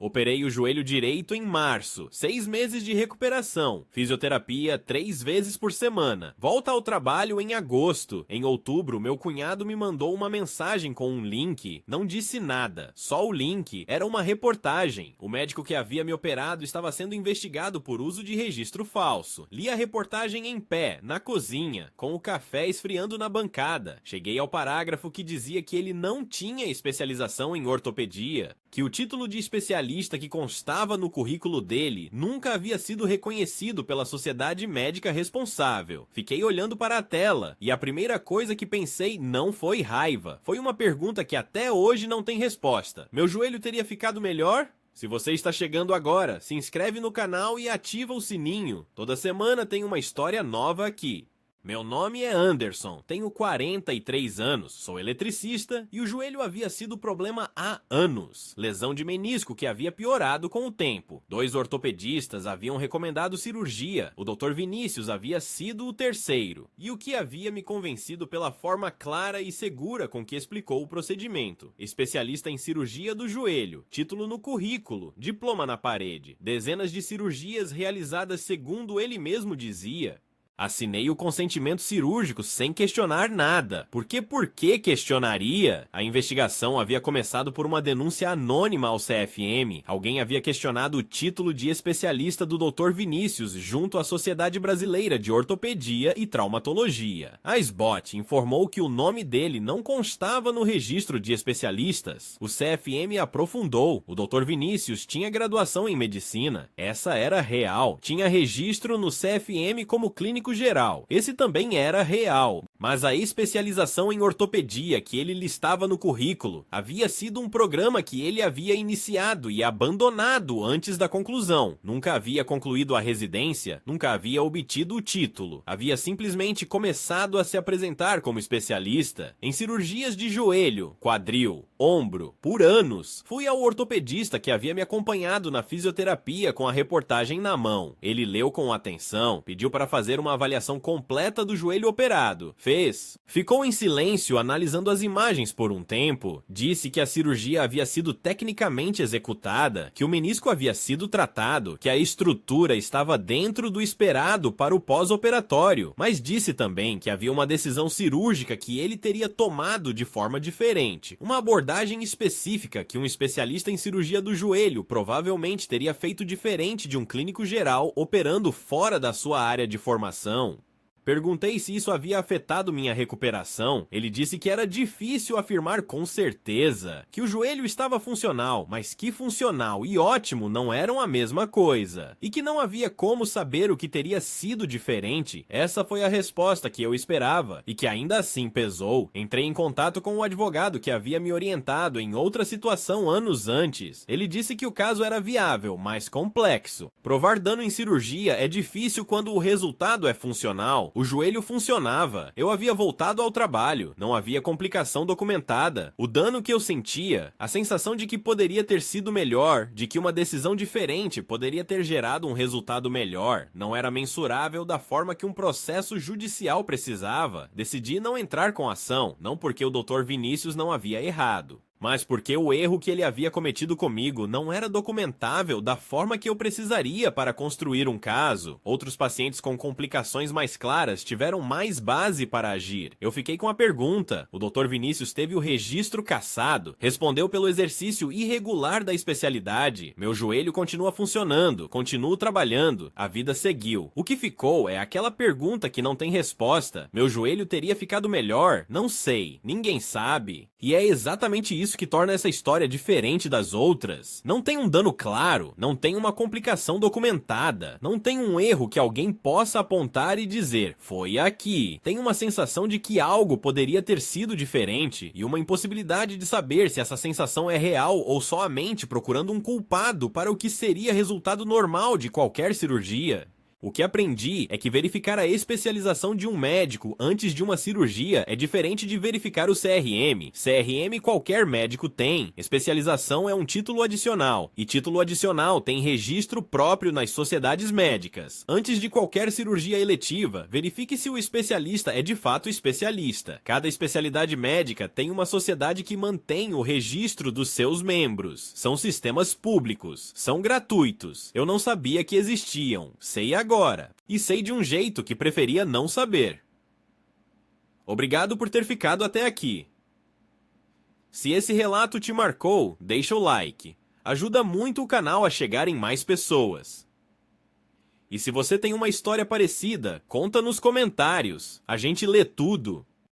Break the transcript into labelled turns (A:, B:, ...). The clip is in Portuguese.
A: Operei o joelho direito em março, 6 meses de recuperação, fisioterapia 3 vezes por semana, volta ao trabalho em agosto. Em outubro, meu cunhado me mandou uma mensagem com um link, não disse nada, só o link, era uma reportagem. O médico que havia me operado estava sendo investigado por uso de registro falso. Li a reportagem em pé, na cozinha, com o café esfriando na bancada. Cheguei ao parágrafo que dizia que ele não tinha especialização em ortopedia, que o título de especialista que constava no currículo dele nunca havia sido reconhecido pela sociedade médica responsável. Fiquei olhando para a tela e a primeira coisa que pensei não foi raiva. Foi uma pergunta que até hoje não tem resposta. Meu joelho teria ficado melhor? Se você está chegando agora, se inscreve no canal e ativa o sininho. Toda semana tem uma história nova aqui. Meu nome é Anderson, tenho 43 anos, sou eletricista e o joelho havia sido problema há anos. Lesão de menisco que havia piorado com o tempo. 2 ortopedistas haviam recomendado cirurgia, o Dr. Vinícius havia sido o terceiro. E o que havia me convencido pela forma clara e segura com que explicou o procedimento. Especialista em cirurgia do joelho, título no currículo, diploma na parede, dezenas de cirurgias realizadas segundo ele mesmo dizia. Assinei o consentimento cirúrgico sem questionar nada. Por que questionaria? A investigação havia começado por uma denúncia anônima ao CFM. Alguém havia questionado o título de especialista do Dr. Vinícius junto à Sociedade Brasileira de Ortopedia e Traumatologia. A SBOT informou que o nome dele não constava no registro de especialistas. O CFM aprofundou. O Dr. Vinícius tinha graduação em medicina. Essa era real. Tinha registro no CFM como clínico geral. Esse também era real, mas a especialização em ortopedia que ele listava no currículo havia sido um programa que ele havia iniciado e abandonado antes da conclusão. Nunca havia concluído a residência, nunca havia obtido o título. Havia simplesmente começado a se apresentar como especialista em cirurgias de joelho, quadril, ombro, por anos. Fui ao ortopedista que havia me acompanhado na fisioterapia com a reportagem na mão. Ele leu com atenção, pediu para fazer uma avaliação completa do joelho operado. Fez. Ficou em silêncio analisando as imagens por um tempo. Disse que a cirurgia havia sido tecnicamente executada, que o menisco havia sido tratado, que a estrutura estava dentro do esperado para o pós-operatório. Mas disse também que havia uma decisão cirúrgica que ele teria tomado de forma diferente. Uma abordagem específica que um especialista em cirurgia do joelho provavelmente teria feito diferente de um clínico geral operando fora da sua área de formação. Perguntei se isso havia afetado minha recuperação. Ele disse que era difícil afirmar com certeza, que o joelho estava funcional, mas que funcional e ótimo não eram a mesma coisa, e que não havia como saber o que teria sido diferente. Essa foi a resposta que eu esperava, e que ainda assim pesou. Entrei em contato com o advogado que havia me orientado em outra situação anos antes. Ele disse que o caso era viável, mas complexo. Provar dano em cirurgia é difícil quando o resultado é funcional. O joelho funcionava, eu havia voltado ao trabalho, não havia complicação documentada. O dano que eu sentia, a sensação de que poderia ter sido melhor, de que uma decisão diferente poderia ter gerado um resultado melhor, não era mensurável da forma que um processo judicial precisava. Decidi não entrar com ação, não porque o Dr. Vinícius não havia errado, mas porque o erro que ele havia cometido comigo não era documentável da forma que eu precisaria para construir um caso. Outros pacientes com complicações mais claras tiveram mais base para agir. Eu fiquei com a pergunta. O Dr. Vinícius teve o registro cassado, respondeu pelo exercício irregular da especialidade. Meu joelho continua funcionando, continuo trabalhando, a vida seguiu. O que ficou é aquela pergunta que não tem resposta. Meu joelho teria ficado melhor? Não sei, ninguém sabe. E é exatamente isso que torna essa história diferente das outras. Não tem um dano claro, não tem uma complicação documentada, não tem um erro que alguém possa apontar e dizer, foi aqui. Tem uma sensação de que algo poderia ter sido diferente e uma impossibilidade de saber se essa sensação é real ou só a mente procurando um culpado para o que seria resultado normal de qualquer cirurgia. O que aprendi é que verificar a especialização de um médico antes de uma cirurgia é diferente de verificar o CRM. CRM qualquer médico tem. Especialização é um título adicional, e título adicional tem registro próprio nas sociedades médicas. Antes de qualquer cirurgia eletiva, verifique se o especialista é de fato especialista. Cada especialidade médica tem uma sociedade que mantém o registro dos seus membros. São sistemas públicos. São gratuitos. Eu não sabia que existiam. Sei agora. E sei de um jeito que preferia não saber. Obrigado por ter ficado até aqui. Se esse relato te marcou, deixa o like. Ajuda muito o canal a chegar em mais pessoas. E se você tem uma história parecida, conta nos comentários. A gente lê tudo.